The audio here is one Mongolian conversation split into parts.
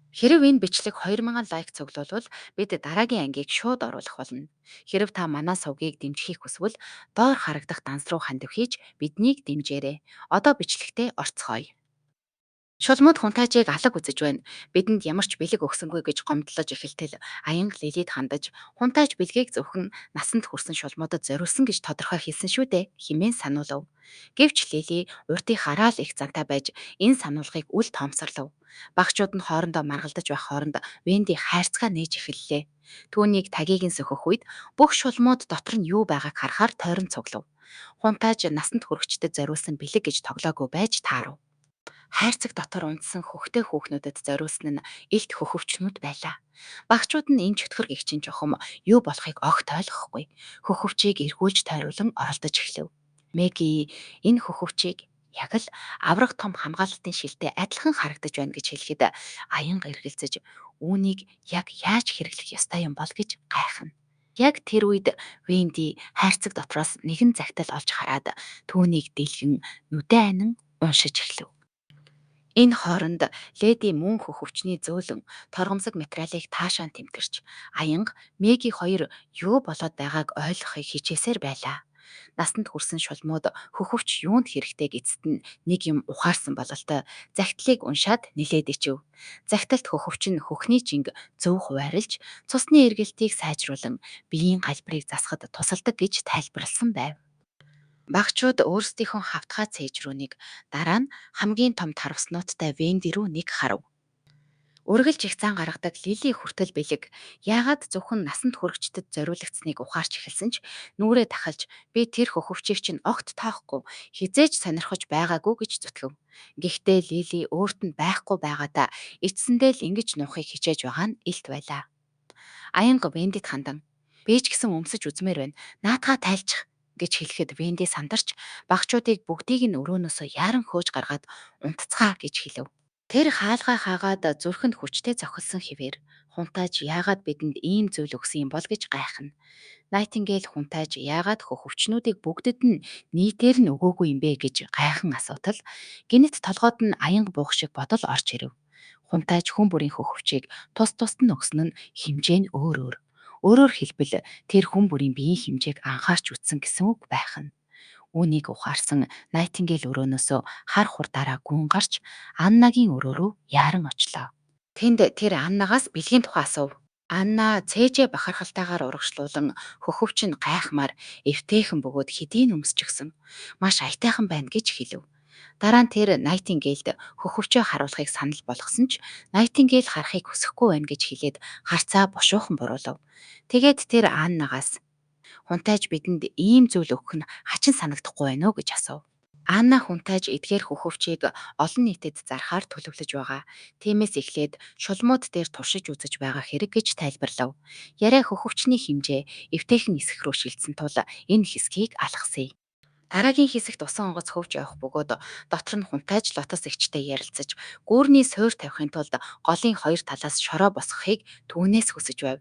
Хэрэв энэ бичлэг 2000 лайк цуглуулвал бид дараагийн ангийг шууд оруулах болно. Хэрэв та манай сувгийг дэмжихийг хүсвэл доор харагдах данс руу хандив хийж биднийг дэмжээрэй. Одоо бичлэгтээ орцгоё. Шулмууд хунтаажийг алаг үзэж байна. Бидэнд ямар ч бэлэг өгсөнгүй гэж гомдлож эхэлтэл аянга Лилид хандаж хунтааж бэлгийг зөвхөн насанд хүрсэн шулмуудад зориулсан гэж тодорхой хэлсэн шүү дээ хэмээн сануулв. Гэвч Лили уртыг хараа л их зантай байж энэ сануулгыг үл тоомсорлов. Багчууд нь хоорондоо маргалдаж байх хооронд Венди хайрцгаа нээж эхэллээ. Түүнийг тагийг нь сөхөх үед бүх шулмууд дотор нь юу байгааг харахаар тойрон цуглав. Хунтааж насанд хүрэгчдэд зориулсан бэлэг гэж тоглоогүй байж таарав. Хайрцаг дотор унтсан хөхтэй хүүхнүүдэд зориулсан нь илт хөхөвчнүүд байлаа. Багчууд нь энэ чөтгөр гихчин жохом юу болохыг огт ойлгохгүй. Хөхөвчийг эргүүлж тойруулан оролдож эхлэв. Меги энэ хөхөвчийг яг л аврах том хамгаалалтын шилтэй адилхан харагдаж байна гэж хэлэхэд аянга эргэлзэж үүнийг яг яаж хэрэглэх ёстой юм бол гэж гайхна. Яг тэр үед Венди хайрцаг дотроос нэгэн загтал олж хараад түүнийг дэлгэн нүдэн анин уншиж эхлэв. Энэ хооронд леди мөн хөхөвчний зөөлөн торгомсог материалыг таашаан тэмтэрч аянга Меги хоёр юу болоод байгааг ойлгохыг хичээсээр байлаа. Насанд хүрсэн шулмууд хөхөвч юунд хэрэгтэй эцэст нь нэг юм ухаарсан бололтой загтлыг уншаад нилээд ичв. Загталт хөхөвч нь хөхний жинг зөв хуваарлж цусны эргэлтийг сайжруулан биеийн галбирыг засахад тусалдаг гэж тайлбарлсан байв. Багчууд өөрсдийнхөө хавтгай цээж рүү нэг, дараа нь хамгийн том тарвснуудтай Венди рүү нэг харав. Үргэлж их зан гаргадаг Лили хүртэл бэлэг яагаад зөвхөн насанд хүрэгчдэд зориулагдсныг ухаарч эхэлсэн ч нүрээ тахалж би тэр хөхөвчийг чинь огт тоохгүй хизээж сонирхож байгаагүй гэж зүтгэв. Гэхдээ Лили өөрт нь байхгүй байгаадаа эцсэндээ л ингэж нуухыг хичээж байгаа нь илт байлаа. Аянга Вендид хандан би ч гэсэн өмсөж үзмээр байна. Наатаха тайлчих гэж хэлэхэд Венди сандарч багчуудыг бүгдийг нь өрөөнөөсөө яаран хөөж гаргаад унтцгаа гэж хэлв. Тэр хаалгаа хаагаад зүрхэнд хүчтэй зохилсон хിവэр хунтааж яагаад бидэнд ийм зүйл өгсөн юм бол гэж гайхна. Найтингейл хунтааж яагаад хөвчнүүдийг бүгдэд нь нийтээр нь өгөөгүй юм бэ гэж гайхан асуудал гинэт толгойд нь аянга буух шиг бодол орж ирэв. Хунтааж хүн бүрийн хөвчийг тус тусад нь өгсөн нь хэмжээ нь өөр өөр. Өөрөөр хэлбэл тэр хүн бүрийн биеийн хэмжээг анхаарч үзсэн гэсэн үг байх нь. Үүнийг ухаарсан Найтингейл өрөөнөөсөө хар хурдаараа гүн гарч Аннагийн өрөө рүү яаран очлоо. Тэнд тэр Аннагаас бэлгийн тухай асуув. Анна цээжээ бахархалтайгаар урагшлуулан хөхөвч нь гайхмаар эвтэйхэн бөгөөд хэдийн өмсчихсэн. Маш аятайхан байна гэж хэлв. Дараа нь тэр Найтингейлд хөхөвчөө харуулахыг санал болгосон ч Найтингейл харахыг хүсэхгүй байна гэж хэлээд харцаа бушуухан буруулав. Тэгээд тэр Аннагаас хунтааж бидэнд ийм зүйл өгөх нь хачин санагдахгүй байна уу гэж асуув. Анна хунтааж эдгээр хөхөвчийг олон нийтэд зархаар төлөвлөж байгаа. Тиймээс эхлээд шулмууд дээр туршиж үзэж байгаа хэрэг гэж тайлбарлав. Яриа хөхөвчний хэмжээ эвтэйхэн эсэх рүү шилжсэн тул энэ хэсгийг алгасъя. Дараагийн хэсэгт усан онгоц хөвж явах бөгөөд дотор нь хунтааж лотос эгчтэй ярилцаж гүүрний суур тавихын тулд голын хоёр талаас шороо босгохыг түүнээс хүсэж байв.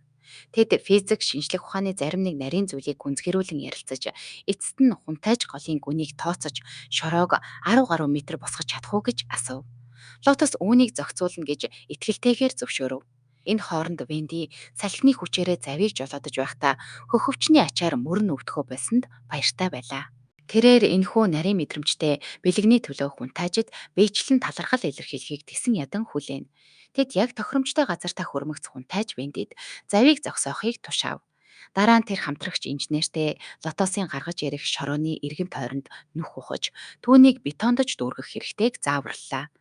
Тэд физик, шинжлэх ухааны зарим нэг нарийн зүйлийг гүнзгийрүүлэн ярилцаж эцэст нь хунтааж голын гүнийг тооцож шороог 10 гаруй метр босгож чадах уу гэж асуув. Лотос үүнийг зохицуулна гэж итгэлтэйгээр зөвшөөрөв. Энэ хооронд Венди салхины хүчээрээ завийг жолоодож байхдаа хөхөвчний ачаар мөрөн өвдөхөө болсонд баяртай байлаа. Тэрээр энэхүү нарийн мэдрэмжтэй бэлгэний төлөө хунтаажид биечлэн талархал илэрхийлэхийг тесэн ядан хүлээн. Тэд яг тохиромжтой газартаа хүрмэгц хунтааж Вендид завийг зогсоохыг тушаав. Дараа нь тэр хамтрагч инженертэй лотосын гаргаж ярих шорооны эргэн тойронд нүх ухаж түүнийг бетондож дүүргэх хэрэгтэйг зааварлаа.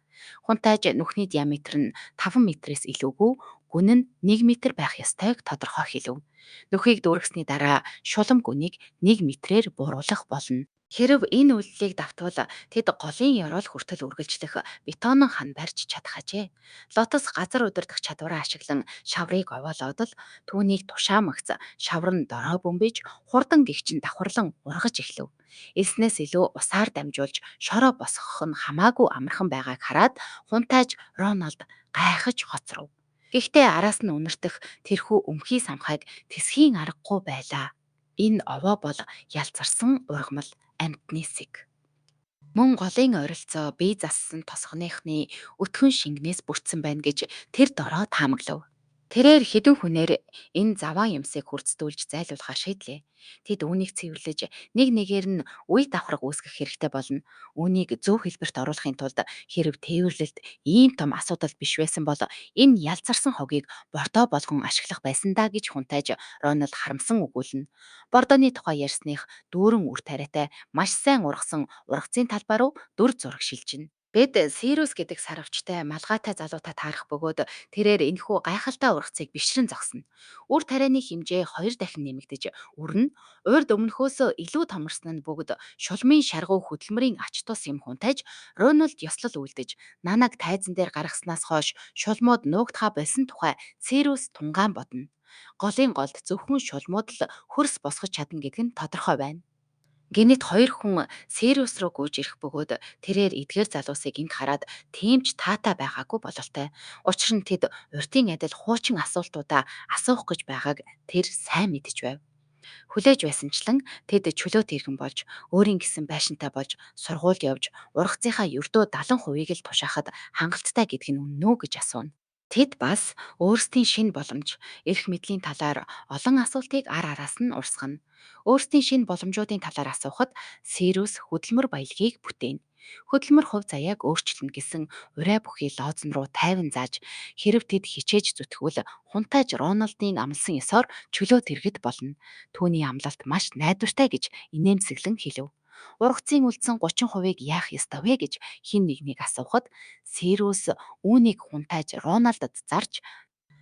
Хунтааж нүхний диаметр нь 5 метрээс илүүгүй гүн нь 1 метр байх ёстойг тодорхой хэлв. Нүхийг дүүргэсний дараа шулам гүнийг 1 метрээр бууруулах болно. Хэрэв энэ үйлдэлийг давтвал тэд голын ёроол хүртэл үргэлжлэх бетонон хан барьж чадах ажээ. Лотос газар удирдах чадвараа ашиглан шаврыг овоолоод л түүнийг тушаамагц шавар нь дорой бөмбөж хурдан гихчин давхарлан ургаж эхлэв. Эснээс илүү усаар дамжуулж шороо босгох нь хамаагүй амархан байгааг хараад хунтааж Роналд гайхаж хоцров. Гэхдээ араас нь үнэртэх тэрхүү өмхий самхайг тэсхийн аргагүй байлаа. Энэ овоо бол ялцарсан ургамал амьтны сэг. Мөн голын ойролцоо бие зассан тосгоныхны өтгөн шингэнээс бүрдсэн байна гэж тэр дороо таамаглав. Тэрээр хідэн хүнээр энэ заваа юмсыг хурцдуулж зайлуулахаар шийдлээ. Тэд үүнийг цэвэрлэж нэг нэгээр нь үе давхарга үүсгэх хэрэгтэй болно. Үүнийг зөв хэлбэрт оруулахын тулд хэрэв тээвэрлэлд ийм том асуудал биш байсан бол энэ ялцарсан хогийг бордоо болгон ашиглах байсан даа гэж хунтайж Рональд харамсан өгүүлнэ. Бордооны тухай ярьсных дүүрэн үр тариатай маш сайн ургасан ургацын талбай руу дүр зураг шилжинэ. Бид Сирус гэдэг сарвчтай малгайтай залуутай таарах бөгөөд тэрээр энэхүү гайхалтай ургацыг бишрэн зогсно. Үр тарианы хэмжээ 2 дахин нэмэгдэж өрн урьд өмнөхөөс илүү томорсон нь бүгд шулмын шаргуу хөдөлмөрийн ач тус юм хунтайж Рональд ёслол үлдэж нанаг тайзан дээр гаргаснаас хойш шулмууд нуугдхаа болсон тухай Сирус тунгаан бодно. Голын голд зөвхөн шулмууд л хөрс босгож чадна гэдэг нь тодорхой байна. Гэнэт хоёр хүн Сириус руу гүйж ирэх бөгөөд тэрээр эдгээр залуусыг энд хараад тийм ч таатай байгаагүй бололтой. Учир нь тэд урьдын адил хуучин асуултуудаа асуух гэж байгааг тэр сайн мэдэж байв. Хүлээж байсанчлан тэд чөлөөт иргэн болж, өөрийн гэсэн байшинтай болж, сургуульд явж, ургацынхаа ердөө 70%-ийг л тушаахад хангалттай гэдэг нь үнэн үү гэж асууна. Тэд бас өөрсдийн шинэ боломж, эрх мэдлийн талаар олон асуултыг ар араас нь урсгана. Өөрсдийн шинэ боломжуудын талаар асуухад Сирус хөдөлмөр баялагийг бүтээн. Хөдөлмөр хувь заяаг өөрчилнө гэсэн урай бүхий лоозн руу тайван зааж, хэрэв тэд хичээж зүтгвэл хунтайж Роналдын амлсан ёсоор чөлөөт иргэд болно. Түүний амлалт маш найдвартай гэж инээмсэглэн хэлв. Ургацын үлдсэн 30%-ийг яах ёстой вэ гэж хин нэгнийг асуухад Сирус үүнийг хунтайж Роналдод зарж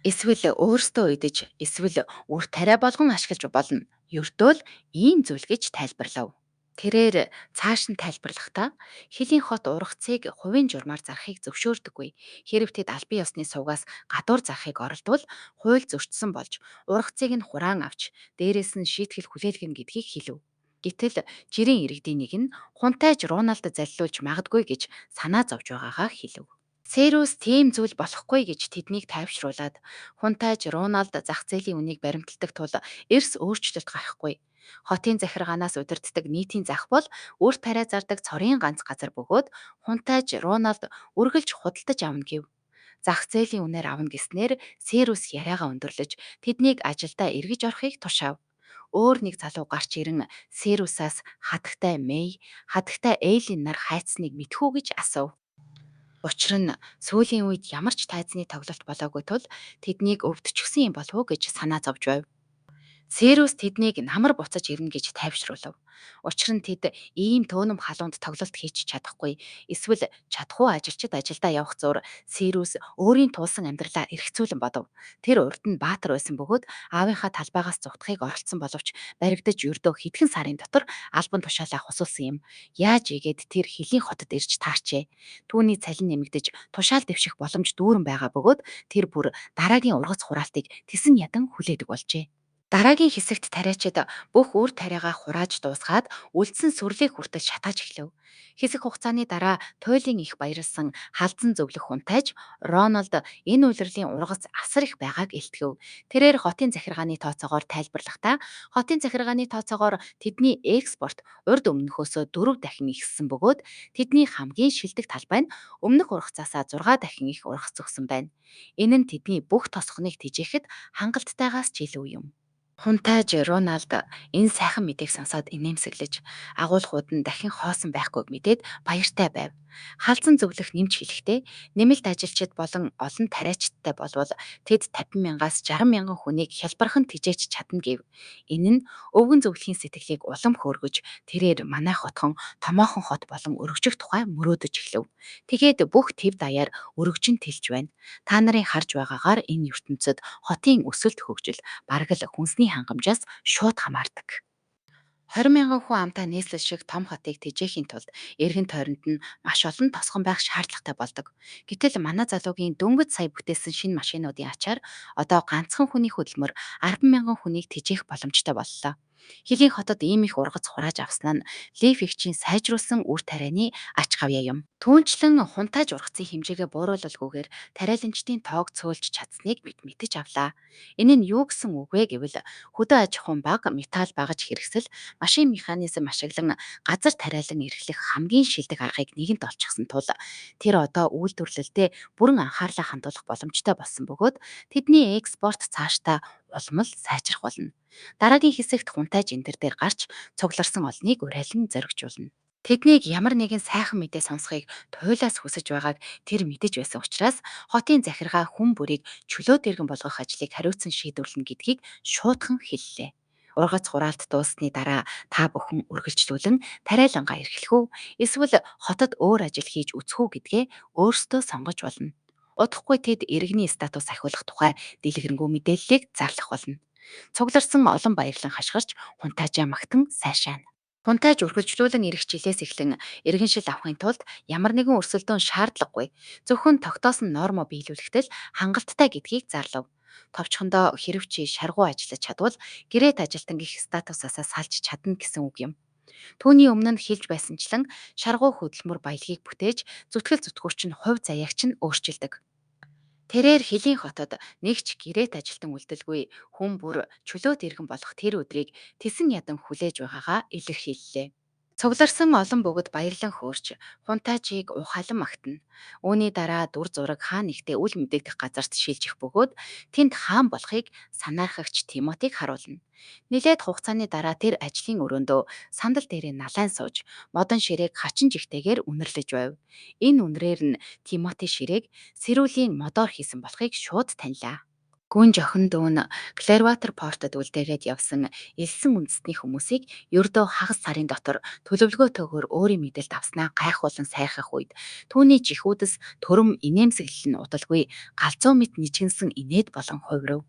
эсвэл өөрсдөө идэж эсвэл үр тариа болгон ашиглаж болно. Ердөө л ийм зүйл гэж тайлбарлав. Тэрээр цааш нь тайлбарлахдаа хэлийн хот ургацыг хувийн журмаар зарахыг зөвшөөрдөггүй. Хэрэв тэд албан ёсны сувгаас гадуур зарахыг оролдвол хууль зөрчсөн болж ургацыг нь хураан авч дээрээс нь шийтгэл хүлээлгэн гэдгийг хэлв. Гэтэл жирийн иргэдийн нэг нь хунтайж Роналд заллуулж магадгүй гэж санаа зовж байгаагаа хэлв. Сэрус тийм зүйл болохгүй гэж тэднийг тайвшруулад хунтайж Роналд зах зээлийн үнийг баримталдаг тул эрс өөрчлөлт гарахгүй. Хотын захиргаанаас удирддаг нийтийн зах бол үр тариа зардаг цорын ганц газар бөгөөд хунтайж Роналд үргэлж худалдаж авна гэв. Зах зээлийн үнээр авна гэснээр Сэрус яриагаа өндөрлөж тэднийг ажилдаа эргэж орохыг тушаав. Өөр нэг залуу гарч ирэн Сэрусаас хатагтай Мэй, хатагтай Эйлин нар хайцсныг мэдхүү гэж асуув. Учир нь сүүлийн үед ямар ч тайзны тоглолт болоогүй тул тэднийг өвдчихсөн юм болов уу гэж санаа зовж байв. Сэрус тэднийг намар буцаж ирнэ гэж тайвшруулв. Учир нь тэд ийм төөнөм халуунд тоглолт хийж чадахгүй. Эсвэл чадхуу ажилчид ажилдаа явах зуур Сэрус өөрийн туулсан амьдралаа эргцүүлэн бодов. Тэр урд нь баатар байсан бөгөөд аавынхаа талбайгаас зугтахыг оролцсон боловч баригдаж ердөө хэдхэн сарын дотор албан тушаалаа хусуулсан юм. Яаж игээд тэр хөлийн хотод ирж таарчээ. Түүний цалин нэмэгдэж тушаал дэвших боломж дүүрэн байгаа бөгөөд тэр бүр дараагийн ургац хураалтыг тесэн ядан хүлээдэг болжээ. Дараагийн хэсэгт тариачид бүх үр тариагаа хурааж дуусгаад үлдсэн сүрлийг хүртэл шатааж эхлэв. Хэсэг хугацааны дараа туйлын их баярлсан халдсан зөвлөх хунтайж Роналд энэ улирлын ургац асар их байгааг илтгэв. Тэрээр хотын захиргааны тооцоогоор тайлбарлахдаа хотын захиргааны тооцоогоор тэдний экспорт урд өмнөхөөсөө 4 дахин ихссэн бөгөөд тэдний хамгийн шилдэг талбай нь өмнөх ургацаасаа 6 дахин их ургац өгсөн байна. Энэ нь тэдний бүх тосгоныг тэжээхэд хангалттайгаас ч илүү юм. Хунтайж Роналд энэ сайхан мэдээг сонсоод инээмсэглэж агуулгууд нь дахин хоосон байхгүйг мэдээд баяртай байв. Халдсан зөвлөх нэмж хэлэхдээ нэмэлт ажилчид болон олон тариачдтай болвол тэд 50,000-аас 60,000 хүнийг хялбархан тэжээж чадна гэв. Энэ нь өвгөн зөвлөхийн сэтгэлийг улам хөөргөж тэрээр манай хотхон томоохон хот болон өргөжих тухай мөрөөдөж эхлэв. Тэгээд бүх төв даяар өргөжин тэлж байна. Та нарын харж байгаагаар энэ ертөнцид хотын өсөлт хөгжил бараг л хүнсний хангамжаас шууд хамаардаг. 20,000 хүн амтай нийслэл шиг том хотыг тэжээхийн тулд эргэн тойронд нь маш олон тосгон байх шаардлагатай болдог. Гэтэл манай залуугийн дөнгөж сая бүтээсэн шинэ машинуудын ачаар одоо ганцхан хүний хөдөлмөр 10,000 хүнийг тэжээх боломжтой боллоо. Хэлийн хотод ийм их ургац хурааж авсан нь Лефигчийн сайжруулсан үр тарианы ач хавьяа юм. Түүнчлэн хунтааж ургацын хэмжээгээ бууруулалгүйгээр тариаланчдын тоог цөөлж чадсныг бид мэдэж авлаа. Энэ нь юу гэсэн үг вэ гэвэл хөдөө аж ахуйн бага металл багаж хэрэгсэл машин механизм ашиглан газар тариалан эрхлэх хамгийн шилдэг аргыг нэгэнт олчихсан тул тэр одоо үйлдвэрлэлдээ бүрэн анхаарлаа хандуулах боломжтой болсон бөгөөд тэдний экспорт цаашдаа улмал сайжрах болно. Дараагийн хэсэгт хунтайж эндэр дээр гарч цугларсан олныг уриалан зоригжуулна. Тэднийг ямар нэгэн сайхан мэдээ сонсхийг туйлаас хүсэж байгааг тэр мэдэж байсан учраас хотын захиргаа хүн бүрийг чөлөө дэргэн болгох ажлыг хариуцсан шийдвэрлэнэ гэдгийг шуудхан хэллээ. Ургац хураалт дууссаны дараа та бүхэн үргэлжлүүлэн тариалангаа эрхлэх үү? Эсвэл хотод өөр ажил хийж үзэх үү гэдгээ өөрсдөө сонгож болно. Удахгүй тэд иргэний статус ахиулах тухай дэлгэрэнгүй мэдээллийг зарлах болно. Цугларсан олон баярлан хашгирч хунтаажаа магтан сайшаана. Тунтайж үргэлжлүүлэн ирэх жилээс эхлэн иргэншил авахын тулд ямар нэгэн өрсөлдөөн шаардлагагүй. Зөвхөн тогтоосон нормо биелүүлэхдээ л хангалттай гэдгийг зарлав. Товчхондоо хэрв чи шаргуу ажиллаж чадвал гэрээт ажилтан гих статусаасаа салж чадна гэсэн үг юм. Түүний өмнө нь хэлж байсанчлан шаргуу хөдөлмөр баялагийг бүтээж зүтгэл зүтгүүрч нь хувь заяагч нь өөрчилдөг. Тэрээр Хөлийн хотод нэг ч гэрээт ажилтан үлдэлгүй хүн бүр чөлөөт иргэн болох тэр өдрийг тесэн ядан хүлээж байгаагаа илэрхийллээ. Цугларсан олон бөгөд баярлан хөөрч хунтаачийг ухаалан магтана. Үүний дараа дүр зураг хаан нэгтээ үл мэдэгдэх газарт шилжих бөгөөд тэнд хаан болохыг санаархагч Тимотиг харуулна. Нилээд хугацааны дараа тэр ажлын өрөөндөө сандал дээрээ налайн сууж модон ширээг хачин жигтэйгээр үнэрлэж байв. Энэ үнрээр нь Тимоти ширээг сэрүүлийн модоор хийсэн болохыг шууд танилаа. Гүн жохин дүүн Клерватер портод үлдээгээд явсан элсэн үндэстний хүмүүсийг ердөө хагас сарын дотор төлөвлөгөөтэйгээр өөрийн мэдэлд авснаа гайхуулан сайхах үед түүний жихүүдс төрөм инээмсэглэл нь удалгүй галзуу мэт нижгэнсэн инээд болон хувирв.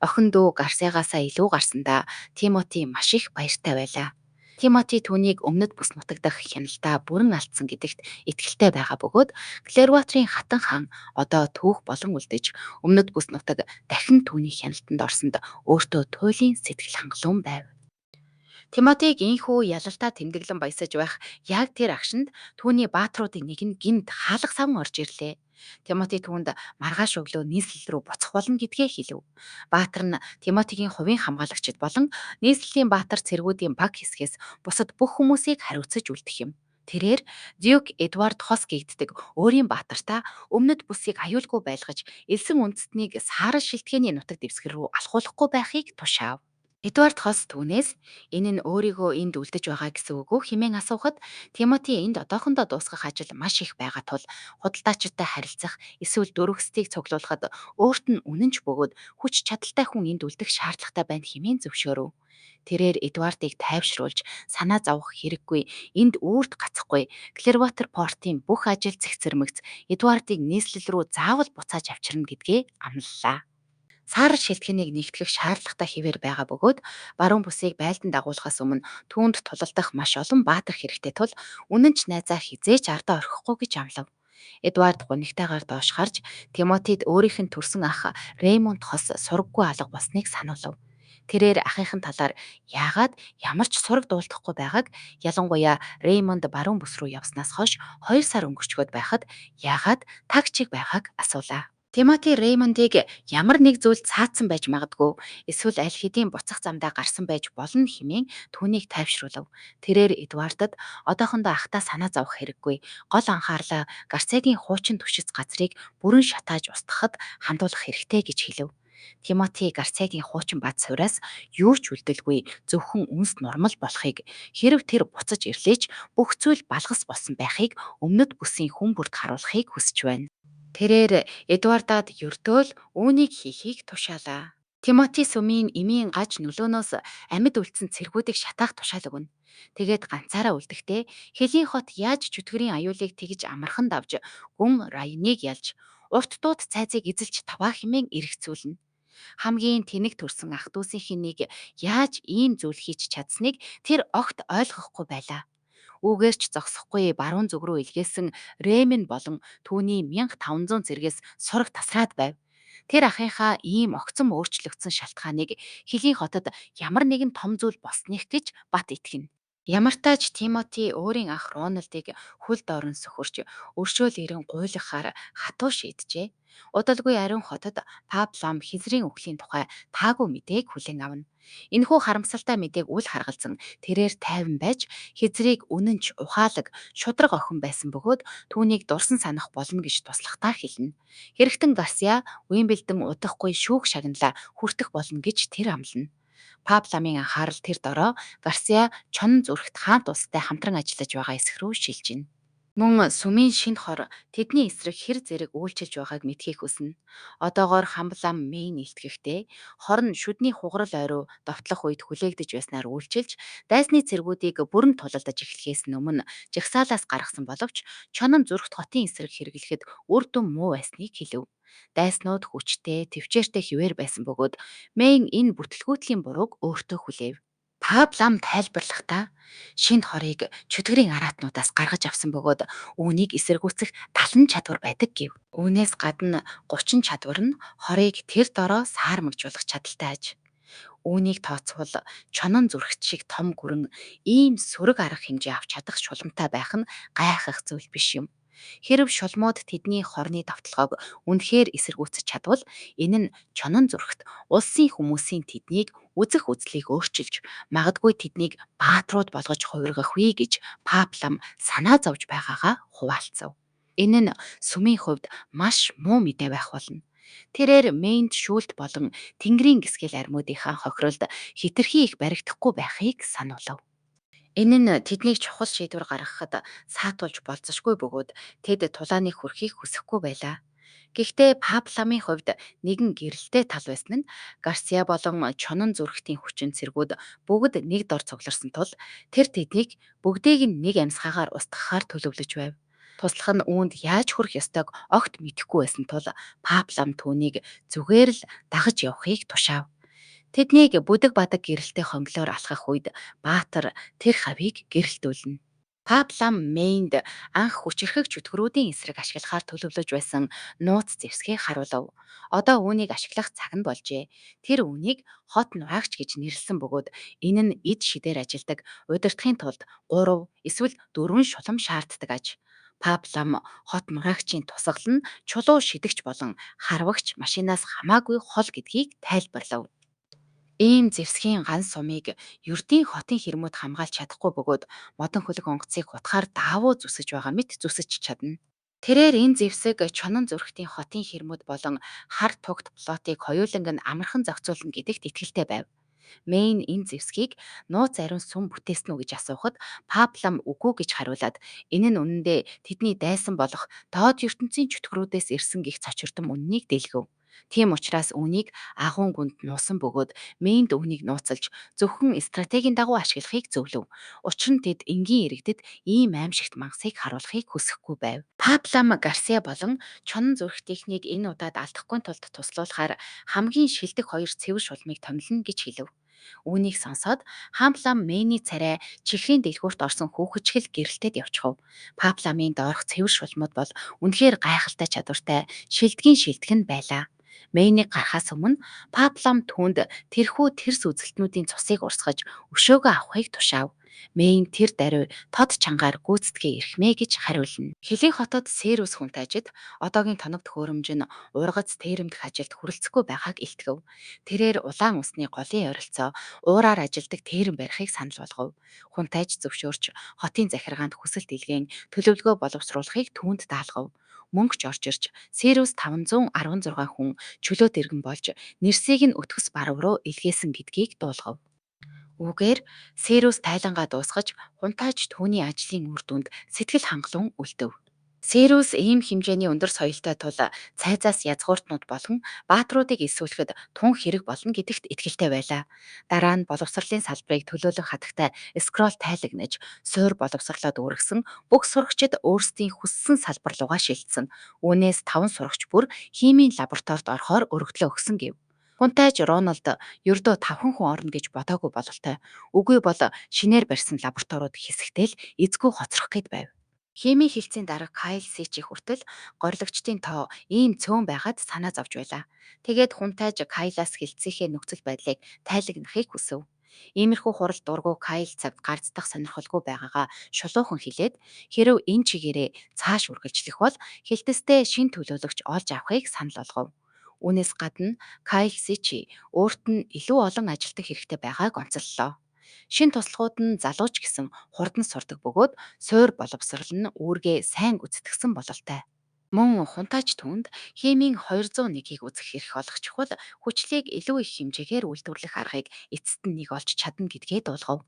Охин дүү Гарсиагаасаа илүү гарсандаа Тимоти маш их баяртай байлаа. Тимоти түүнийг өмнөд бүс нутаг дахь хяналтаа бүрэн алдсан гэдэгт итгэлтэй байгаа бөгөөд Клерватрийн хатан хаан одоо түүх болон үлдэж өмнөд бүс нутаг дахин түүний хяналтанд орсонд өөртөө туйлын сэтгэл хангалуун байв. Тимотиг инхүү ялалтаа тэмдэглэн баясаж байх яг тэр агшинд түүний баатруудын нэг нь гинт хаалга савн орж ирлээ. Тимоти түүнд маргааш өглөө нийслэл рүү буцах болно гэдгээ хэлв. Баатар нь Тимотигийн хувийн хамгаалагчид болон нийслэлийн баатар цэргүүдийн баг хэсгээс бусад бүх хүмүүсийг хариуцаж үлдэх юм. Тэрээр Дюк Эдвард Хос гэгддэг өөрийн баатартаа өмнөд бүсийг аюулгүй байлгаж элсэн үндэстнийг саарал шилтгэний нутаг дэвсгэр рүү алхуулахгүй байхыг тушаав. Эдвард Хос түүнээс энэ нь өөрийгөө энд үлдэж байгаа гэсэн үг үү хэмээн асуухад Тимоти энд одоохондоо дуусгах ажил маш их байгаа тул худалдаачидтай харилцах эсвэл дөрвөсдгийг цуглуулахад өөрт нь үнэн ч бөгөөд хүч чадалтай хүн энд үлдэх шаардлагатай байна хэмээн зөвшөөрөв. Тэрээр Эдвардыг тайвшруулж санаа зовох хэрэггүй энд үрд гацхгүй Клерватер портын бүх ажил цэгцэрмэгц Эдвардыг нийслэл рүү заавал буцааж авчирна гэдгээ амлалаа. Сар шилтгэнийг нэгтгэх шаардлагатай хэвээр байгаа бөгөөд баруун бүсийг байлдан дагуулахаас өмнө түүнд тулалдах маш олон баатар хэрэгтэй тул үнэн ч найзаа хизээч ардаа орхихгүй гэж амлав. Эдвард гунигтайгаар доош харж Тимотид өөрийнх нь төрсөн ах Реймонд Хос сургаггүй алга болсныг сануулв. Тэрээр ахын талаар яагаад ямар ч сураг дуулдахгүй байгааг ялангуяа Реймонд баруун бүс рүү явснаас хойш 2 сар өнгөрчгöd байхад яагаад тагчиг байгааг асуулаа. Тимоти Реймондыг ямар нэг зүйл цаацсан байж магадгүй эсвэл аль хэдийн буцах замдаа гарсан байж болно хэмээн түүнийг тайвшруулв. Тэрээр Эдвардад одоохондоо ахтаа санаа зовох хэрэггүй. Гол анхаарлаа Гарцегийн хуучин түшиц газрыг бүрэн шатааж устгахад хандуулах хэрэгтэй гэж хэлв. Тимоти Гарцегийн хуучин бат сураас юу ч үлдэлгүй зөвхөн үнс нормал болохыг хэрв тэр буцаж ирлээч бүх зүйл балгас болсон байхыг өмнөд бүсийн хүн бүрд харуулахыг хүсэж байна. Тэрээр Эдвардад ердөө л үүнийг хийхийг тушаалаа. Тимоти сүмийн эмийн гаж нөлөөнөөс амьд үлдсэн цэргүүдийг шатаах тушаал өгнө. Тэгээд ганцаараа үлдэхдээ Хөлийн хот яаж чөтгөрийн аюулыг тэгж амархан давж гүн райныг ялж урт дууд цайзыг эзэлж таваа хэмээн эргцүүлнэ. Хамгийн тэнэг төрсөн ах дүүсийнх нэг яаж ийм зүйл хийж чадсныг тэр огт ойлгохгүй байлаа. Үүгээр ч зогсохгүй баруун зүг рүү илгээсэн Ремэн болон түүний 1500 зэргээс сураг тасраад байв. Тэр ахыхаа ийм огцом өөрчлөгдсөн шалтгааныг хөлийн хотод ямар нэгэн том зүйл болсных гэж бат итгэнэ. Ямартач Тимоти өөрийн ах Рональдыг хөл доорн сөхөрч өршөөл ирэн гуйлгахаар хатуу шийджээ. Удалгүй ариун хотод Пап лам хизрийн үхлийн тухай таагүй мэдээг хүлээн авна. Энэхүү харамсалтай мэдээг үл харгалзан тэрээр тайван байж хизрийг үнэнч ухаалаг шудраг охин байсан бөгөөд түүнийг дурсан санах болно гэж туслахтаа хэлнэ. Хэрэгтэн Гарсиа Уимбэлдэн удахгүй шүүх шагналаа хүртэх болно гэж тэр амлана. Пап ламын анхаарал тэр дороо Гарсиа чонон зүрхт хаант улстай хамтран ажиллаж байгаа эсэх рүү шилжинэ. Мөн сүмийн шинэ хор тэдний эсрэг хэр зэрэг үйлчилж байгааг мэдхийг хүснэ. Одоогоор хамблам мэйн илтгэхдээ хор нь шүдний хугарал ойруу довтлох үед хүлээгдэж байснаар үйлчилж, дайсны цэргүүдийг бүрэн тулалдаж эхлэхээс өмнө жагсаалаас гаргасан боловч чонон зүрхт хотын эсрэг хэрэглэхэд үр дүн муу байсныг хэлв. Дайснууд хүчтэй, төвчээртэй хിവэр байсан бөгөөд Мэйн энэ бүтлгүүтлийн бурууг өөртөө хүлээв. Пап лам тайлбарлахдаа шинэ хорыг чөтгөрийн араатнуудаас гаргаж авсан бөгөөд үүнийг эсэргүүцэх талан чадвар байдаг гэв. Үүнээс гадна 30 чадвар нь хорыг тэр дороо саармагжуулах чадaltaй аж. Үүнийг тооцвол чонон зүрхт шиг том гүрэн ийм сөрөг арга хэмжээ авч чадах шуламтай байх нь гайхах зүйл биш юм. Хэрэв шулмууд тэдний хорны давталгааг үнэхээр эсэргүүцэж чадвал энэ нь чонон зүрхт улсын хүмүүсийн тэднийг үзэх үзлийг өөрчилж магадгүй тэднийг бааtruуд болгож хувиргах вэ гэж Паплам санаа зовж байгаагаа хуваалцав. Энэ нь сүмийн хувьд маш муу мэдээ байх болно. Тэрээр Мэйнд шүүлт болон Тэнгэрийн гисгэл армуудынхаа хохиролд хитрхи их баригдахгүй байхыг сануулав. Энэ нь тэднийг чухал шийдвэр гаргахад саатуулж болзошгүй бөгөөд тэд тулааныг хүрхийг хүсэхгүй байлаа. Гэхдээ Папламын хувьд нэгэн гэрэлтэй тал байсан нь Гарсиа болон чонон зүрхтийн хүчин цэргүүд бүгд нэг дор цугларсан тул тэр тэднийг бүгдийг нь нэг амьсгаагаар устгахаар төлөвлөж байв. Туслах нь үүнд яаж хүрэх ёстойг огт мэдэхгүй байсан тул Паплам түүнийг зүгээр л дагаж явахыг тушаав. Тэднийг бүдэг бадаг гэрэлтэй хонглоор алхах үед Баатар тэр хавийг гэрэлтүүлнэ. Паплам Мэйнд анх хүчирхэг чөтгөрүүдийн эсрэг ашиглахаар төлөвлөж байсан нууц зэвсгийг харуулв. Одоо үүнийг ашиглах цаг нь болжээ. Тэр үүнийг хот нураагч гэж нэрлсэн бөгөөд энэ нь эд шидээр ажилдаг удирдахын тулд 3 эсвэл 4 шулам шаарддаг аж. Паплам хот нураагчийн тусгал нь чулуу шидэгч болон харвагч машинаас хамаагүй хол гэдгийг тайлбарлав. Ийм зэвсгийн ган сумыг ердийн хотын хэрмүүд хамгаалж чадахгүй бөгөөд модон хөлөг онгоцыг хутгаар даавуу зүсэж байгаа мэт зүсэж чадна. Тэрээр энэ зэвсэг чонон зүрхтийн хотын хэрмүүд болон хар тугт плотыг хоёуланг нь амархан зохицуулна гэдэгт итгэлтэй байв. Мэйн энэ зэвсгийг нууц ариун сүм бүтээсэн үү гэж асуухад Паплам үгүй гэж хариулаад энэ нь үнэндээ тэдний дайсан болох доод ертөнцийн чөтгөрүүдээс ирсэн гих цочирдон үннийг дэлгэв. Тийм учраас үүнийг агуун гүнд нуусан бөгөөд Мэйнд үүнийг нууцалж зөвхөн стратегийн дагуу ашиглахыг зөвлөв. Учир нь тэд энгийн иргэдэд ийм аимшигт мангасыг харуулахыг хүсэхгүй байв. Паплам Гарсиа болон чонон зүрх техник энэ удаад алдахгүй тулд туслуулахаар хамгийн шилдэг хоёр цэвэр шулмыг томилно гэж хэлв. Үүнийг сонсоод Хамплам Мэйний царай чихрийн дэлгүүрт орсон хүүхэчгэл гэрэлтэд явчихав. Папламын доорх цэвэр шулмууд бол үнэхээр гайхалтай чадвартай шилдэгэн байлаа. Мэйнийг гарахаас өмнө Паплам түүнд тэрхүү тэрс үзэлтнүүдийн цусыг урсгаж өшөөгөө авахыг тушаав. Мэйн тэр даруй тод чангаар гүйцэтгэ ирхмэ гэж хариулна. Хөлийн хотод Сэрус хүнтайжид одоогийн тоног төхөөрөмж нь ургац тээрэмдэх ажилд хүрэлцэхгүй байгааг илтгэв. Тэрээр улаан усны голын ойролцоо уураар ажилдаг тээрэм барихыг санал болгов. Хүнтайж зөвшөөрч хотын захиргаанд хүсэлт илгээн төлөвлөгөө боловсруулахыг түүнд даалгав. Мөнгө ч орж ирж Сэрус 516 хүн чөлөөт иргэн болж нэрсийг нь өтгөс баруун руу илгээсэн гэдгийг дуулгав. Үүгээр Сэрус тайлангаа дуусгаж хунтааж түүний ажлын үр дүнд сэтгэл хангалуун үлдэв. Сэрус ийм хэмжээний өндөр соёлтой тул цайзаас язгууртнууд болон баатруудыг эсвүүлэхэд тун хэрэг болно гэдэгт итгэлтэй байлаа. Дараа нь боловсролын салбарыг төлөөлөх хатагтай скролл тайлагнаж, суур боловсрлоод үргэсэн бүх сурагчид өөрсдийн хүссэн салбар руугаа шилжсэн. Үүнээс 5 сурагч бүр химийн лабораторид орохоор өргөдлөө өгсөн гэв. Хунтайж Роналд ердөө 5 хүн орно гэж бодоогүй бололтой. Үгүй бол шинээр барьсан лабораториуд хэсэгтэл эзгүй хоцрох гээд байв. Химийн хилцээний дарга Кайл Сичи хүртэл горилогчдын тоо ийм цөөн байгаад санаа зовж байлаа. Тэгээд хунтайж Кайлаас хилцээхээ нөхцөл байдлыг тайлагнахыг хүсв. Иймэрхүү хурал дургу Кайл цагт гарцдах сонирхолгүй байгаагаа шулуухан хэлээд хэрв энэ чигээрээ цааш үргэлжлэх бол хилтэстэй шин төлөөлөгч олж авахыг санал болгов. Үүнээс гадна Кайл Сичи өөрт нь илүү олон ажилтг хэрэгтэй байгааг онцоллоо. Шин туслахууд нь залууч гэсэн хурдан сурдаг бөгөөд суур боловсрол нь үүргээ сайн гүйцэтгсэн бололтой. Мөн хунтааж түнд химийн 201-ийг үзэх эрх олгочих бол хүчлийг илүү их хэмжээгээр үйлдвэрлэх аргыг эцэст нь нэг олж чадна гэдгээ дуулгав.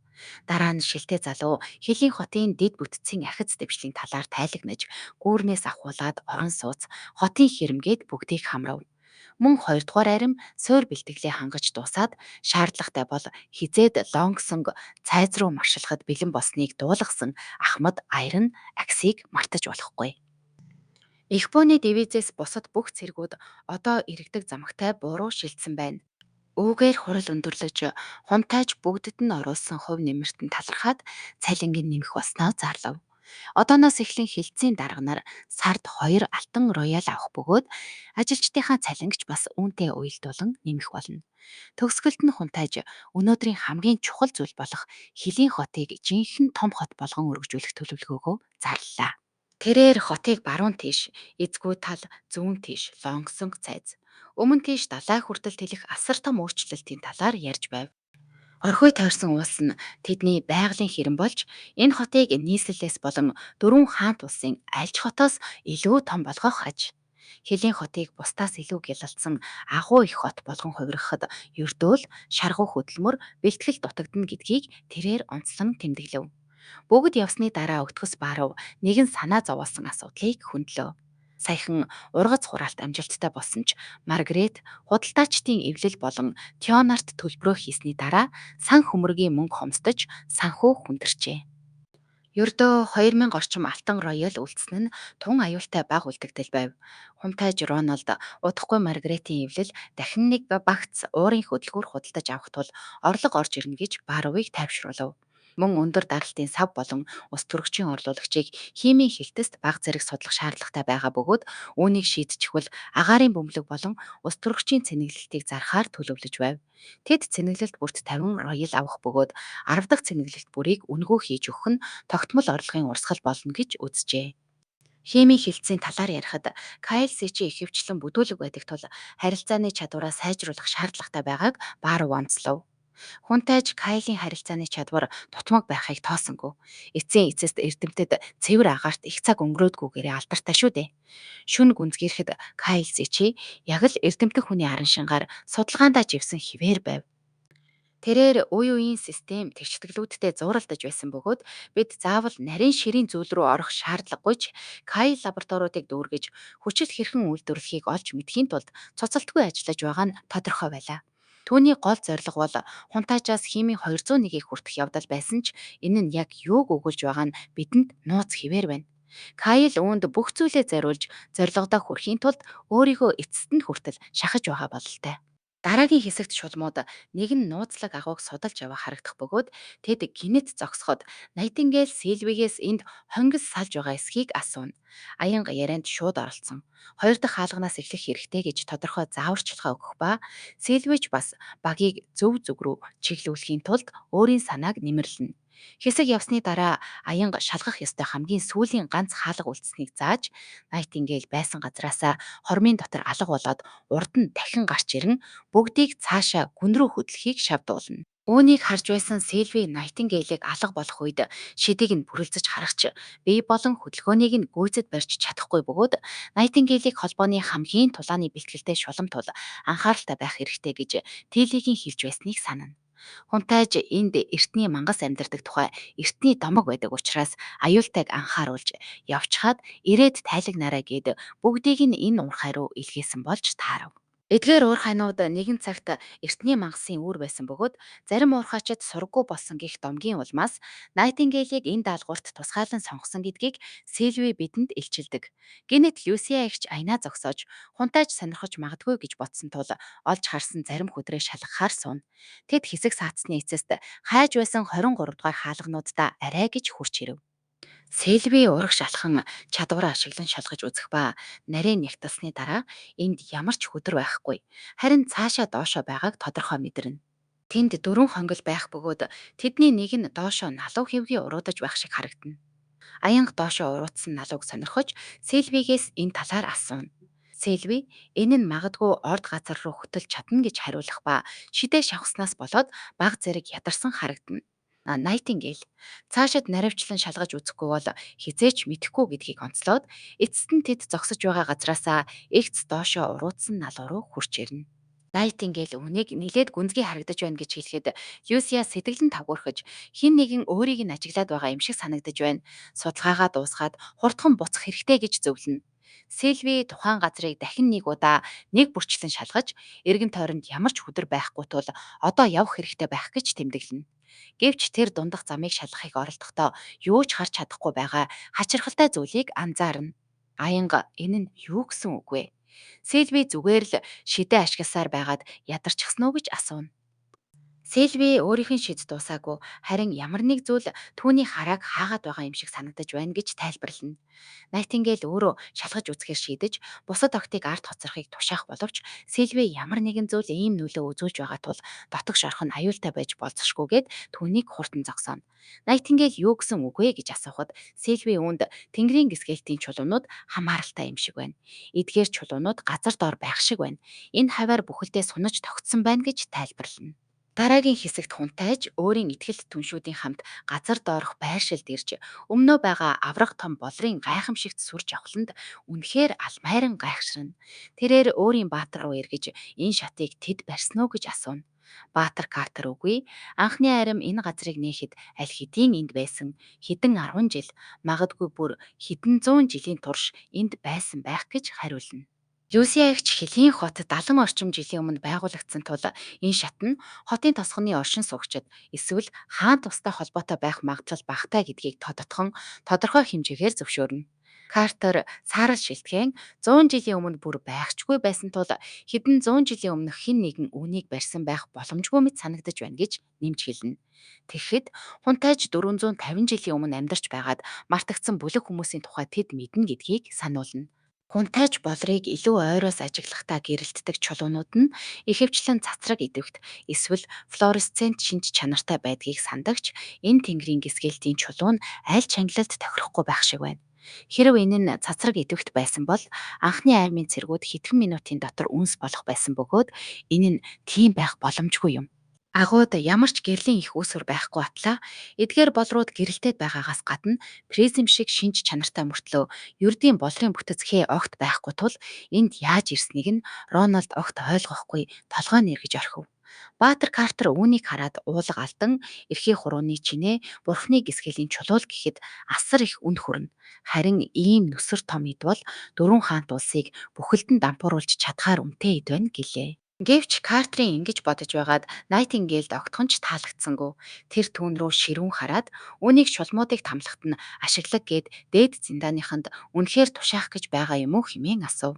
Дараа нь шилтэй залуу Хөлийн хотын дэд бүтцийн ахиц дэвшлийн талаар тайлагнаж, гүүрнээс ахуулаад орон сууц, хотын хэрэмгээд бүгдийг хамрав. Мөн хоёрдугаар арим суур бэлтгэлээ хангаж дуусаад шаардлагатай бол хизээд лонгсонг цайз руу маршлахад бэлэн болсныг дуулгасан Ахмад Аяр нь Аксийг мартаж болохгүй. Японы дивизээс бусад бүх цэргүүд одоо иргэдэг замагтай буруу шилжсэн байна. Үүгээр хурал өндөрлөж хунтайж бүгдэд нь оруулсан хувь нэмэрт нь талархаад цалингийн нэмэх болсноо зарлав. Одооноос эхлэн хилцээний дарга нар сард 2 алтан роял авах бөгөөд ажилчдынхаа цалингч бас үүнтэй уялдуулан нэмэх болно. Төгсгөлд нь хунтайж өнөөдрийн хамгийн чухал зүйл болох Хөлийн хотыг жинхэнэ том хот болгон өргөжүүлэх төлөвлөгөөгөө зарлалаа. Тэрээр хотыг баруун тийш, эзгүй тал зүүн тийш лонгсонг цайз. Өмнө тийш далай хүртэл тэлэх асар том өөрчлөлтийн талаар ярьж байв. Орхио тойрсон улс нь тэдний байгалийн хэрэн болж энэ хотыг нийслэлээс болон дөрвөн хаант улсын аль ч хотоос илүү том болгох аж. Хөлийн хотыг бусдаас илүү гялалцсан агуу их хот болгон хувиргахад ердөөл шаргуу хөдөлмөр бэлтгэл дутагдана гэдгийг тэрээр онцлон тэмдэглэв. Бүгд явсны дараа өгтгөс баарав нэгэн санаа зовоосон асуудлыг хөндлөө. Саяхан ургац хураалт амжилттай болсон ч Маргарет худалдаачдын эвлэл болон Тионарт төлбөрөө хийсний дараа сан хөмрөгийн мөнгө хомсдож санхүү хүндэрчээ. Ердөө 2000 орчим алтан роял үлдсэн нь тун аюултай баг үлдэгдэл байв. Хумтайж Роналд удахгүй Маргаретийн эвлэл дахин нэг багц уурын хөдөлгүүр худалдаж авах тул орлого орж ирнэ гэж Баровыг тайвшруулав. Мөн өндөр даралтын сав болон ус төрөгчийн орлуулагчийг химийн хилтэст бага зэрэг судлах шаардлагатай байгаа бөгөөд үүнийг шийдчихвэл агаарын бөмбөлөг болон ус төрөгчийн цэнэглэлтийг зархаар төлөвлөж байв. Тэд цэнэглэлт бүрт 50 роял авах бөгөөд 10 дахь цэнэглэлт бүрийг үнгөө хийж өгөх нь тогтмол орлогын урсгал болно гэж үзжээ. Химийн хилцээний талаар ярихад Кайл Сичи ихэвчлэн бүдүүлэг байдаг тул харилцааны чадвараа сайжруулах шаардлагатай байгааг Баров онцлов. Хунтайж Кайлийн харилцааны чадвар тутмаг байхыг тоосонгүй. Эцсийн эцэст эрдэмтэд цэвэр агаарт их цаг өнгөрөөдгүйгээрээ алдартай шүү дээ. Шүн гүнзгийрэхэд Кайл Сичи яг л эрдэмтэн хүний аран шингаар судалгаандаа живсэн хിവэр байв. Тэрээр үе үеийн систем тэгшлэглүүдтэй зууралдаж байсан бөгөөд бид заавал нарийн ширийн зүйл рүү орох шаардлагагүйч Кайл лабораториудыг дүүргэж хүчит хэрхэн үйлдвэрлэхийг олж мэдхийн тулд цоцолтгүй ажиллаж байгаа нь тодорхой байлаа. Түүний гол зорилго бол хунтаажаас химийн 201-ийг хүртэх явдал байсан ч энэ нь яг юуг өгүүлж байгаа нь бидэнд нууц хിവэр байна. Кайл үүнд бүх зүйлээ зориулж зорилгодоо хүрэхийн тулд өөрийгөө эцэст нь хүртэл шахаж байгаа бололтой. Дараагийн хэсэгт шулмууд нэг нь нууцлаг агууг судалж яваа харагдах бөгөөд тэд гинэт зогсоход Найтингейл Сильвигээс энд хонгис салж байгаа эсхийг асууна. Аянга ярианд шууд оролцсон. Хоёр дахь хаалганаас эхлэх хэрэгтэй гэж тодорхой зааварчилгаа өгөх ба Сильвич бас багийг зөв рүү чиглүүлэхийн тулд өөрийн санааг нэмэрлэнэ. Хэсэг явсны дараа аянга шалгах ёстой хамгийн сүүлийн ганц хаалга үлдсэнийг зааж Найтингейл байсан газраасаа хормын дотор алга болоод урд нь дахин гарч ирэн бүгдийг цаашаа гүн рүү хөдлөхийг шавдуулна. Үүнийг харж байсан Сильви Найтингейлийг алга болох үед шидийг нь бүрэлзэж харагч бие болон хөдөлгөөнийг нь гүйцэд барьж чадахгүй бөгөөд Найтингейлийг холбооны хамгийн тулааны бэлтгэлтэй шуламт тул анхааралтай байх хэрэгтэй гэж Тилигийн хэлж байсныг санана. Хунтайж энд эртний мангас амьдардаг тухай эртний домог байдаг учраас аюултайг анхааруулж явчихад ирээд тайлагнараа гээд бүгдийг нь энэ уурхай руу илгээсэн болж таарав. Эдгээр уурхайнууд нэгэн цагт эртний мангасын үүр байсан бөгөөд зарим уурхайчид сургаггүй болсон гэх домгийн улмаас Найтингейлийг энэ даалгаварт тусгайлан сонгосон гэдгийг Сильви бидэнд илчилдэг. Гэнэт Люсиа ихч аянаа зогсоож хунтайж сонирхож магадгүй гэж бодсон тул олж харсан зарим хүдрээ шалгахаар сууна. Тэд хэсэг саацны эцэст хайж байсан 23 дугаар хаалгануудаа арай гэж хурч ирэв. Сэлбээ урагш алхан чадвараа ашиглан шалгаж үзэх ба нарийн нягтлсны дараа энд ямар ч хөдөр байхгүй. Харин цаашаа доошоо байгааг тодорхой мэдэрнэ. Тэнд дөрвөн хонгил байх бөгөөд тэдний нэг нь доошоо налуу хэвгүй уруудаж байх шиг харагдана. Аянга доошоо уруудсан налууг сонирхож Сэлбигээс энэ талаар асууна. Сэлви энэ нь магадгүй орд газар руу хөтөлж чадна гэж хариулах ба шидээ шавхснаас болоод баг зэрэг ядарсан харагдана. Найтингейл цаашид наривчлан шалгаж үзэхгүй бол хизээч мэдэхгүй гэдгийг онцлоод эцэст нь тэд зогсож байгаа газраасаа эгц доошоо уруудсан налуу руу хурч ирнэ. Найтингейл үнийг нилээд гүнзгий харагдаж байна гэж хэлэхэд Люсия сэтгэлэн тавгуурхаж хэн нэгэн өөрийг нь ажиглаад байгаа юм шиг санагдаж байна. Судалгаагаа дуусгаад хурдхан буцах хэрэгтэй гэж зөвлөнө. Сильви тухайн газрыг дахин нэг удаа нэг бүрчлэн шалгаж эргэн тойронд ямар ч хөдөр байхгүй тул одоо явах хэрэгтэй байх гэж тэмдэглэнэ. Гэвч тэр дундах замыг шалгахыг оролдохдоо юу ч харж чадахгүй байгаа хачирхалтай зүйлийг анзаарна. Аянга энэ нь юу гэсэн үг вэ? Сэлви зүгээр л шидээ ашигласаар байгаад ядарчихсан уу гэж асууна. Сэлви өөрийнх нь шид дуусаагүй харин ямар нэг зүйл түүний харааг хаагаад байгаа юм шиг санагдаж байна гэж тайлбарлана. Найтингейл өөрөө шалгаж үзэхээр шийдэж бусад октыг арт хоцрохыг тушаах боловч Сэлви ямар нэгэн зүйл ийм нөлөө үзүүлж байгаа тул дотогш орох нь аюултай байж болзошгүйгээд түүнийг хурдан зогсооно. Найтингейл юу гэсэн үг вэ гэж асуухад Сэлви үүнд Тэнгэрийн гисгэлтийн чулуунууд хамааралтай юм шиг байна. Эдгээр чулуунууд газар доор байх шиг байна. Энэ хаваар бүхэлдээ сунаж тогтсон байна гэж тайлбарлана. Дараагийн хэсэгт хунтайж өөрийн ихтгэл түншүүдийн хамт газар доорх байршилд ирж өмнөө байгаа аврах том болрын гайхамшигт сүр жавхланд үнэхээр алмайран гайхширна. Тэрээр өөрийн баатар руу эргэж энэ шатыг тэд барьсан уу гэж асууна. Баатар Картер үгүй. Анхны арим энэ газрыг нээхэд аль хэдийн энд байсан. Хэдэн 10 жил, магадгүй бүр хэдэн зуун жилийн турш энд байсан байх гэж хариулна. Люсиагч Хэлийн хот 70 орчим жилийн өмнө байгуулагдсан тул энэ шат нь хотын тосгоны оршин суугчид эсвэл хаан тустай холбоотой байх магадлал багатай гэдгийг тодотхон тодорхой хэмжээгээр зөвшөөрнө. Картер саарал шилтгэн 100 жилийн өмнө бүр байхчгүй байсан тул хэдэн 100 жилийн өмнөх хэн нэгэн үүнийг барьсан байх боломжгүй мэт санагдаж байна гэж нэмж хэлнэ. Тэгэхэд хунтайж 450 жилийн өмнө амьдарч байгаад мартагдсан бүлэг хүмүүсийн тухай тэд мэднэ гэдгийг сануулна. Хунтайж болрыг илүү ойроос ажиглахдаа гэрэлтдэг чулуунууд нь ихэвчлэн цацраг идэвхт эсвэл флуоресцент шинж чанартай байдгийг сандагч энэ тэнгэрийн гисгэлтийн чулуун аль чангалалд тохирохгүй байх шиг байна. Хэрв энэ нь цацраг идэвхт байсан бол анхны аймын цэргүүд хэдхэн минутын дотор үнс болох байсан бөгөөд энэ нь тийм байх боломжгүй юм. Агууд ямар ч гэрлийн их үүсвэр байхгүй атлаа эдгээр болрууд гэрэлтээд байгаагаас гадна призм шиг шинж чанартай мөртлөө ердийн болрын бүтэцхээ огт байхгүй тул энд яаж ирснийг нь Рональд огт ойлгохгүй толгой нэргэж орхив. Баатар Картер үүнийг хараад уулга алдан эрхий хурууны чинээ бурхны гисгэлийн чулуул гэхэд асар их үнд хүрнэ. Харин ийм нүсэр том эд бол дөрвөн хаант улсыг бүхэлдэн дампууруулж чадхаар үнэтэй эд байна гэлээ. Гэвч Картрийн ингэж бодож байгаад Найтингейлд огтхон ч таалагдсангүй. Тэр түүн рүү ширүүн хараад үүнийг шулмуудыг тамлахад нь ашиглаг гээд дээд зindааныханд үнэхээр тушаах гэж байгаа юм уу хэмээн асуув.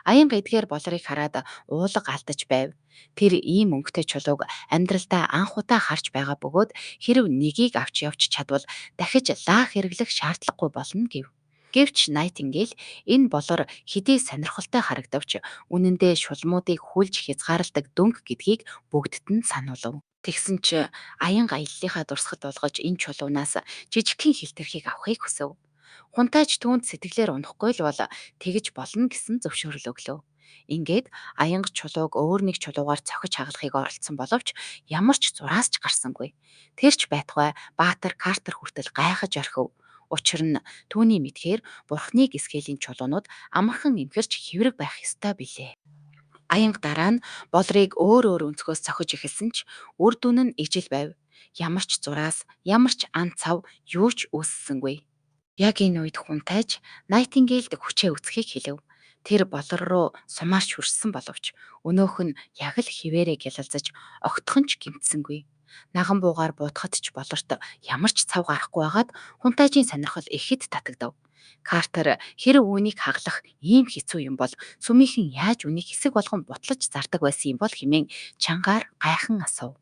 Аянга эдгээр болрыг хараад уулга алдаж байв. Тэр ийм өнгөтэй чулууг амьдралдаа анх удаа харж байгаа бөгөөд хэрв нэгийг авч явж чадвал дахиж лаах хэрэглэх шаардлагагүй болно гэв. Гэвч Найтингейл энэ болор хэдий сонирхолтой харагдавч үнэндээ шулмуудыг хүлж хязгаарладаг дөнгө гэдгийг бүгдд нь сануулв. Тэгсэн ч аянга аяллахаа дурсгал болгож энэ чулуунаас жижигхэн хилтэрхийг авахыг хүсв. Хунтайч түүнд сэтгэлээр унахгүй л бол тэгж болно гэсэн зөвшөөрөл өглөө. Ингээд аянга чулууг өөр нэг чулуугаар цохиж хагалахыг оролдсон боловч ямар ч зураас ч гарсангүй. Тэрч байтугай Баатар Картер хүртэл гайхаж орхив. Учир нь түүний мэдхээр бурхны гисгэлийн чулуунууд амархан эмхэрч хэврэг байх ёстой билээ. Аянга дараа нь болрыг өөр өөр өнцгөөс цохиж эхэлсэн ч үр дүн нь ижил байв. Ямар ч зураас, ямар ч ан цав юу ч үүссэнгүй. Яг энэ үед хунтайж Найтингейлд хүчээ үсхийг хэлв. Тэр болор руу сумаарч хүрсэн боловч өнөөх нь яг л хിവэрэ гялалзаж огтхон ч гимтсэнгүй. Наган буугаар буутахад ч болорт ямар ч цав гарахгүй байгаад хунтайжийн сонирхол ихэд татагдав. Картер хэрэг үүнийг хаглах ийм хэцүү юм бол сүмийнхэн яаж үнийг хэсэг болгон бутлаж зардаг байсан юм бол хэмээн чангаар гайхан асуув.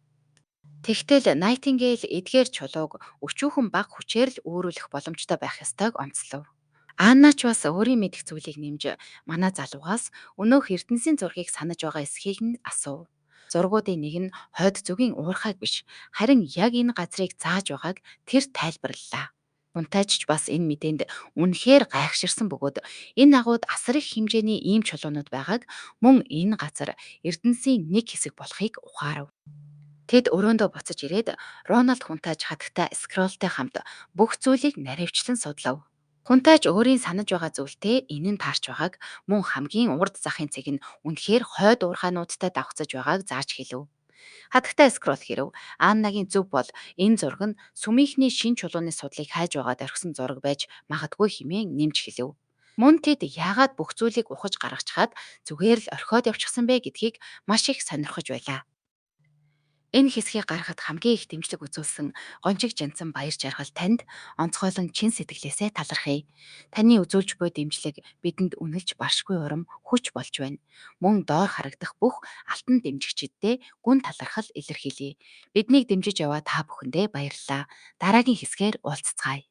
Тэгтэл Nightingale эдгээр чулууг өчүүхэн бага хүчээр л өөрүүлэх боломжтой байх ёстойг онцлов. Анна ч бас өөрийн мэдих зүйлийг нэмж манай залуугаас өнөөх Эрдэнэсийн зургийг санаж байгаа эсхийг нь асуув. Зургуудын нэг нь хойд зүгийн уурхайг биш, харин яг энэ газрыг зааж байгааг тэр тайлбарллаа. Унтайч ч бас энэ мэдээнд үнэхээр гайхширсан бөгөөд энэ агууд асар их хэмжээний ийм чулуунууд байгааг мөн энэ газар Эрдэнэсийн нэг хэсэг болохыг ухаарав. Тэд өрөөндөө буцаж ирээд Рональд хунтайж хатагтай скролтой хамт бүх зүйлийг наривчлан судлав. Хунтайж өөрийн санаж байгаа зүйлтэй энэ нь таарч байгааг мөн хамгийн урд захын цэг нь үнэхээр хойд уурхайнуудтай давхцаж байгааг зааж хэлв. Хатагтай скрол хэрв Аннагийн зөв бол энэ зураг нь сүмийнхний шин чулууны судлыг хайж байгаад орхисон зураг байж магадгүй хэмээн нэмж хэлв. Мөн тэд яагаад бүх зүйлийг ухаж гаргачаад зүгээр л орхиод явчихсан бэ гэдгийг маш их сонирхож байлаа. Энэ хэсгийг гаргахад хамгийн их дэмжлэг үзүүлсэн гончиг жанцсан баяр жаргал танд онцгойлон чин сэтгэлээсээ талархъя. Таны үзүүлж буй дэмжлэг бидэнд үнэлж баршгүй урам хүч болж байна. Мөн доор харагдах бүх алтан дэмжигчдэдээ гүн талархал илэрхийлье. Биднийг дэмжиж яваа та бүхэндээ баярлалаа. Дараагийн хэсгээр уулзцаая.